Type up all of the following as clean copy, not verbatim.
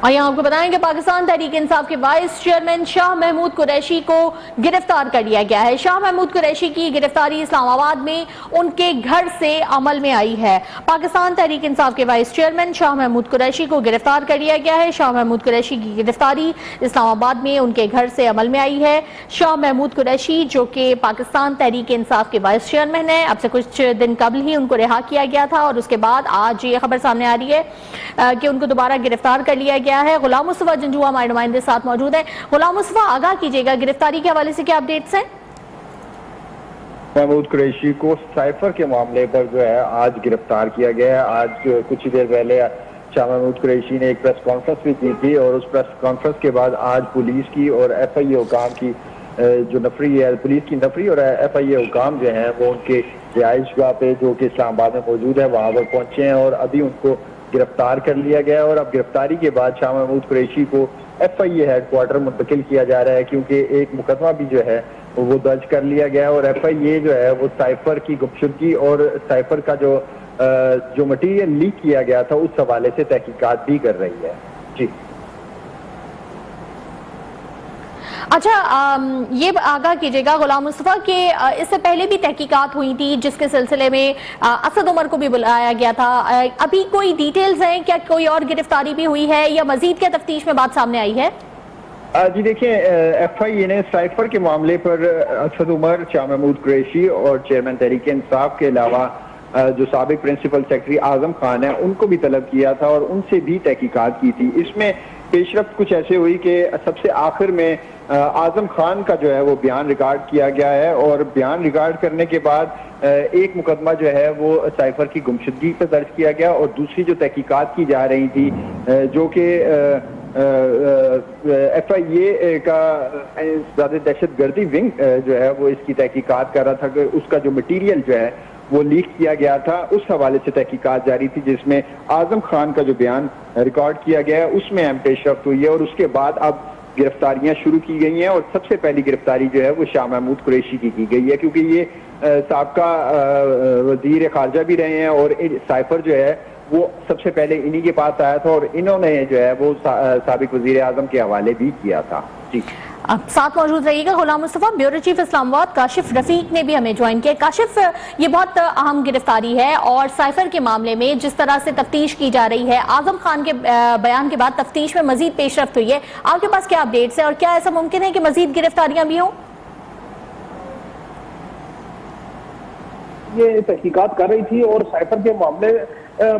آئیے آپ کو بتائیں کہ پاکستان تحریک انصاف کے وائس چیئرمین شاہ محمود قریشی کو گرفتار کر لیا گیا ہے۔ شاہ محمود قریشی کی گرفتاری اسلام آباد میں ان کے گھر سے عمل میں آئی ہے۔ پاکستان تحریک انصاف کے وائس چیئرمین شاہ محمود قریشی کو گرفتار کر لیا گیا ہے۔ شاہ محمود قریشی کی گرفتاری اسلام آباد میں ان کے گھر سے عمل میں آئی ہے۔ شاہ محمود قریشی جو کہ پاکستان تحریک انصاف کے وائس چیئرمین ہیں، اب سے کچھ دن قبل ہی ان کو رہا کیا گیا تھا اور اس کے بعد آج یہ خبر سامنے آ رہی ہے کہ ان کو دوبارہ گرفتار کر لیا گیا ہے۔ غلام مصطفیٰ جنجوعہ ہمارے نمائندے ساتھ موجود ہیں۔ غلام مصطفیٰ، آگاہ کیجیے گا گرفتاری کے حوالے سے کیا اپڈیٹس ہیں؟ محمود قریشی کو سائفر کے معاملے پر جو ہے آج گرفتار کیا گیا ہے۔ آج کچھ دیر پہلے شاہ محمود قریشی نے ایک پریس کانفرنس بھی کی تھی اور اس پریس کانفرنس کے بعد آج پولیس کی اور ایف آئی اے حکام کی جو نفری ہے، پولیس کی نفری اور ایف آئی اے حکام جو ہیں وہ ان کے رہائش گاہ پہ جو کہ اسلام آباد میں موجود ہے وہاں پر پہنچے ہیں اور ابھی ان کو گرفتار کر لیا گیا ہے۔ اور اب گرفتاری کے بعد شاہ محمود قریشی کو ایف آئی اے ہیڈ کوارٹر منتقل کیا جا رہا ہے کیونکہ ایک مقدمہ بھی جو ہے وہ درج کر لیا گیا ہے اور ایف آئی اے جو ہے وہ سائفر کی گمشدگی اور سائفر کا جو مٹیریل لیک کیا گیا تھا اس حوالے سے تحقیقات بھی کر رہی ہے۔ جی اچھا، یہ آگاہ کیجیے گا غلام مصطفیٰ کہ اس سے پہلے بھی تحقیقات ہوئی تھی جس کے سلسلے میں اسد عمر کو بھی بلایا گیا تھا، ابھی کوئی ڈیٹیلز ہیں؟ کیا کوئی اور گرفتاری بھی ہوئی ہے یا مزید کیا تفتیش میں بات سامنے آئی ہے؟ جی دیکھیں، ایف آئی اے نے سائفر کے معاملے پر اسد عمر، شاہ محمود قریشی اور چیئرمین تحریک انصاف کے علاوہ جو سابق پرنسپل سیکرٹری اعظم خان ہیں ان کو بھی طلب کیا تھا اور ان سے بھی تحقیقات کی تھی۔ اس میں پیش رفت کچھ ایسے ہوئی کہ سب سے آخر میں اعظم خان کا جو ہے وہ بیان ریکارڈ کیا گیا ہے اور بیان ریکارڈ کرنے کے بعد ایک مقدمہ جو ہے وہ سائفر کی گمشدگی پر درج کیا گیا اور دوسری جو تحقیقات کی جا رہی تھی جو کہ ایف آئی اے کا زیادہ دہشت گردی ونگ جو ہے وہ اس کی تحقیقات کر رہا تھا کہ اس کا جو مٹیریل جو ہے وہ لیک کیا گیا تھا، اس حوالے سے تحقیقات جاری تھی جس میں اعظم خان کا جو بیان ریکارڈ کیا گیا ہے اس میں اہم پیش رفت ہوئی ہے اور اس کے بعد اب گرفتاریاں شروع کی گئی ہیں اور سب سے پہلی گرفتاری جو ہے وہ شاہ محمود قریشی کی گئی ہے کیونکہ یہ سابقہ وزیر خارجہ بھی رہے ہیں اور سائفر جو ہے وہ سب سے پہلے انہی کے پاس آیا تھا اور انہوں نے جو ہے وہ سابق وزیر اعظم کے حوالے بھی کیا تھا۔ جی ساتھ موجود رہیے گا غلام مصطفیٰ۔ بیورو چیف اسلام آباد کاشف رفیق نے بھی ہمیں جوائن کیا۔ کاشف، یہ بہت اہم گرفتاری ہے اور سائفر کے معاملے میں جس طرح سے تفتیش کی جا رہی ہے، اعظم خان کے بیان کے بعد تفتیش میں مزید پیش رفت ہوئی ہے، آپ کے پاس کیا اپڈیٹس ہیں اور کیا ایسا ممکن ہے کہ مزید گرفتاریاں بھی ہوں؟ یہ تحقیقات کر رہی تھی اور سائفر کے معاملے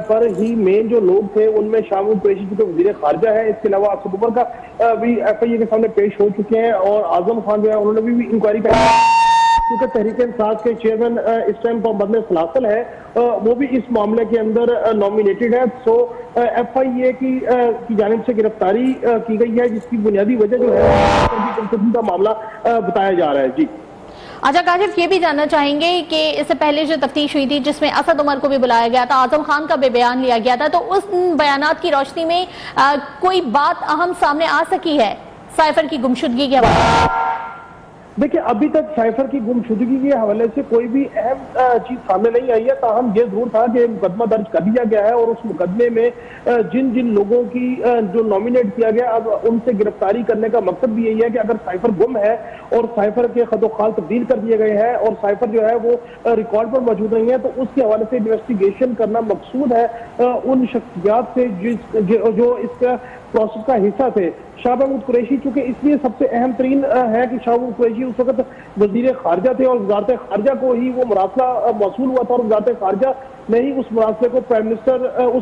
پر ہی مین جو لوگ تھے ان میں شاہ محمود قریشی جو وزیر خارجہ ہے، اس کے علاوہ اسد عمر کا بھی ایف آئی اے کے سامنے پیش ہو چکے ہیں اور اعظم خان جو ہے انہوں نے بھی انکوائری کر کیونکہ تحریک انصاف کے چیئرمین اس ٹائم پر بدل سلاسل ہے، وہ بھی اس معاملے کے اندر نامینیٹڈ ہے۔ سو ایف آئی اے کی جانب سے گرفتاری کی گئی ہے جس کی بنیادی وجہ جو ہے کا معاملہ بتایا جا رہا ہے۔ جی اچھا کاشف، یہ بھی جاننا چاہیں گے کہ اس سے پہلے جو تفتیش ہوئی تھی جس میں اسد عمر کو بھی بلایا گیا تھا، اعظم خان کا بھی بیان لیا گیا تھا، تو اس بیانات کی روشنی میں کوئی بات اہم سامنے آ سکی ہے سائفر کی گمشدگی کے حوالے؟ دیکھیں، ابھی تک سائفر کی گمشدگی کے حوالے سے کوئی بھی اہم چیز سامنے نہیں آئی ہے، تاہم یہ ضرور تھا کہ مقدمہ درج کر دیا گیا ہے اور اس مقدمے میں جن لوگوں کی جو نامینیٹ کیا گیا اب ان سے گرفتاری کرنے کا مقصد بھی یہی ہے کہ اگر سائفر گم ہے اور سائفر کے خط و خال تبدیل کر دیے گئے ہیں اور سائفر جو ہے وہ ریکارڈ پر موجود نہیں ہے تو اس کے حوالے سے انویسٹیگیشن کرنا مقصود ہے ان شخصیات سے جو اس کا پروسیس کا حصہ تھے۔ شاہ محمود قریشی چونکہ اس لیے سب سے اہم ترین ہے کہ شاہ محمود قریشی اس وقت وزیر خارجہ تھے اور وزارت خارجہ کو ہی وہ مراسلہ موصول ہوا تھا اور وزارت خارجہ نے ہی اس مراسلے کو اس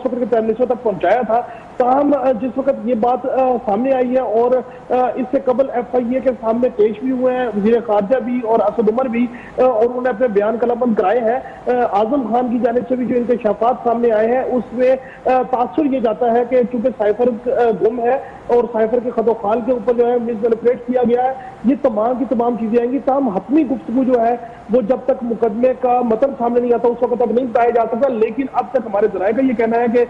وقت کے پرائم منسٹر تک پہنچایا تھا۔ تاہم جس وقت یہ بات سامنے آئی ہے اور اس سے قبل ایف آئی اے کے سامنے پیش بھی ہوئے ہیں وزیر خارجہ بھی اور اسد عمر بھی اور انہوں نے اپنے بیان قلمبند کرائے ہیں، اعظم خان کی جانب سے بھی جو انکشافات سامنے آئے ہیں اس میں تاثر یہ جاتا ہے کہ چونکہ سائفر گم ہے اور سائفر کے خط و خال کے اوپر جو ہے مینیپولیٹ کیا گیا ہے، یہ تمام کی تمام چیزیں آئیں گی۔ تاہم حتمی گفتگو جو ہے وہ جب تک مقدمے کا متن سامنے نہیں آتا اس وقت تک نہیں بتایا جا سکتا، لیکن اب تک ہمارے ذرائع کا یہ کہنا ہے کہ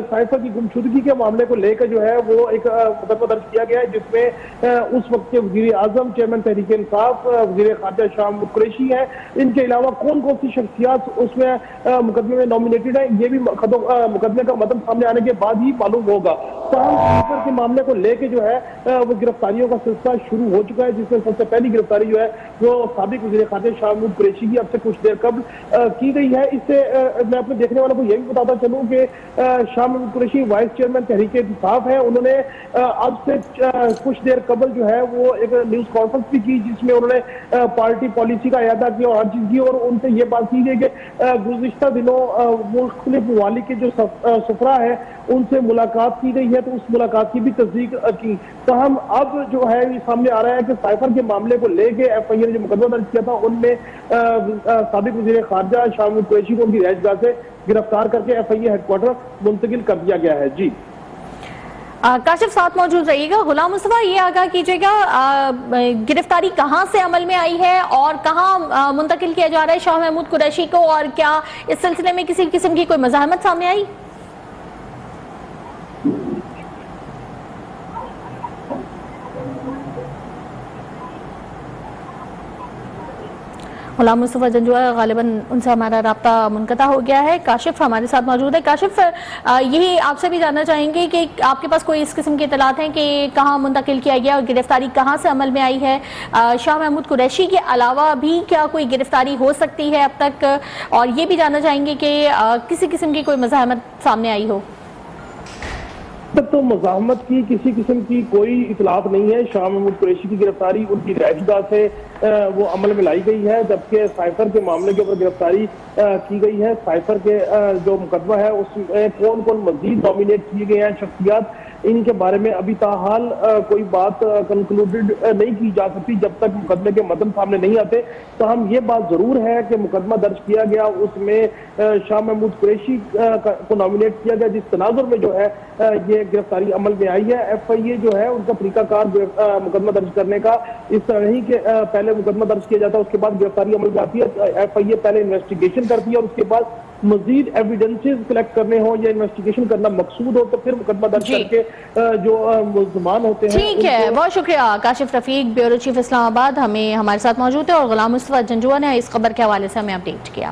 سائفر کی گمشدگی کے معاملے کو لے کر جو ہے وہ ایک مقدمہ درج کیا گیا ہے، جس میں اس وقت کے وزیر اعظم، چیئرمین تحریک انصاف، وزیر خارجہ شاہ محمود قریشی ہیں، ان کے علاوہ کون کون سی شخصیات اس میں مقدمے میں نامینیٹڈ ہیں، یہ بھی مقدمے کا متن سامنے آنے کے بعد ہی معلوم ہوگا۔ تاہم سائفر کے معاملے کو لے کے جو ہے وہ گرفتاریوں کا سلسلہ شروع ہو چکا ہے، جس میں سب سے پہلی گرفتاری جو ہے وہ سابق وزیر خارجہ شاہ محمود قریشی کی اب سے کچھ دیر قبل کی گئی ہے۔ اس سے میں اپنے دیکھنے والوں کو یہ بھی بتاتا چلوں کہ شاہ محمود قریشی وائس چیئرمین تحریک انصاف ہے، انہوں نے اب سے کچھ دیر قبل جو ہے وہ ایک نیوز کانفرنس بھی کی، جس میں انہوں نے پارٹی پالیسی کا اعادہ کیا اور ہر چیز کی، اور ان سے یہ بات کی گئی کہ گزشتہ دنوں مختلف ممالک کے جو سفراء ہیں ان سے ملاقات کی گئی ہے، تو اس ملاقات کی بھی تصدیق کی۔ تاہم اب جو ہے یہ سامنے آ رہا ہے کہ سائفر کے معاملے کو لے کے ایف آئی اے نے جو مقدمہ درج کیا تھا ان میں سابق وزیر خارجہ شاہ محمود قریشی کو ان کی رہائش گاہ سے گرفتار کر کے ایف آئی اے ہیڈ کوارٹر منتقل کر دیا گیا ہے۔ جی کاشف ساتھ موجود رہیے گا۔ غلام مصطفیٰ یہ آگاہ کیجیے گا گرفتاری کہاں سے عمل میں آئی ہے اور کہاں منتقل کیا جا رہا ہے شاہ محمود قریشی کو، اور کیا اس سلسلے میں کسی قسم کی کوئی مزاحمت سامنے آئی؟ غلام مصطفیٰ جنجوعہ غالباً ان سے ہمارا رابطہ منقطع ہو گیا ہے۔ کاشف ہمارے ساتھ موجود ہے۔ کاشف یہی آپ سے بھی جاننا چاہیں گے کہ آپ کے پاس کوئی اس قسم کی اطلاعات ہیں کہ کہاں منتقل کیا گیا اور گرفتاری کہاں سے عمل میں آئی ہے؟ شاہ محمود قریشی کے علاوہ بھی کیا کوئی گرفتاری ہو سکتی ہے اب تک، اور یہ بھی جاننا چاہیں گے کہ کسی قسم کی کوئی مزاحمت سامنے آئی ہو؟ تک تو مزاحمت کی کسی قسم کی کوئی اطلاعات نہیں ہے۔ شاہ محمود قریشی کی گرفتاری ان کی رہائش گاہ سے وہ عمل میں لائی گئی ہے، جبکہ سائفر کے معاملے کے اوپر گرفتاری کی گئی ہے۔ سائفر کے جو مقدمہ ہے اس میں کون کون مزید نامینیٹ کیے گئے ہیں شخصیات، ان کے بارے میں ابھی تاحال کوئی بات کنکلوڈڈ نہیں کی جا سکتی جب تک مقدمے کے متن سامنے نہیں آتے۔ تاہم یہ بات ضرور ہے کہ مقدمہ درج کیا گیا اس میں شاہ محمود قریشی کو نامینیٹ کیا گیا، جس تناظر میں جو ہے یہ گرفتاری عمل میں آئی ہے۔ ایف آئی اے جو ہے ان کا طریقہ کار مقدمہ درج کرنے کا اس طرح نہیں کہ پہلے مقدمہ درج کیا جاتا ہے اس کے بعد گرفتاری عمل میں آتی ہے۔ ایف آئی اے پہلے انویسٹیگیشن کرتی ہے اور اس کے بعد مزید ایویڈنسز کلیکٹ کرنے ہوں یا انویسٹیگیشن کرنا مقصود ہو تو پھر مقدمہ درج کر کے جو ملزمان ہوتے ہیں۔ ٹھیک ہے، بہت شکریہ کاشف رفیق، بیورو چیف اسلام آباد، ہمارے ساتھ موجود ہے، اور غلام مصطفیٰ جنجوعہ نے اس خبر کے حوالے سے ہمیں اپڈیٹ کیا۔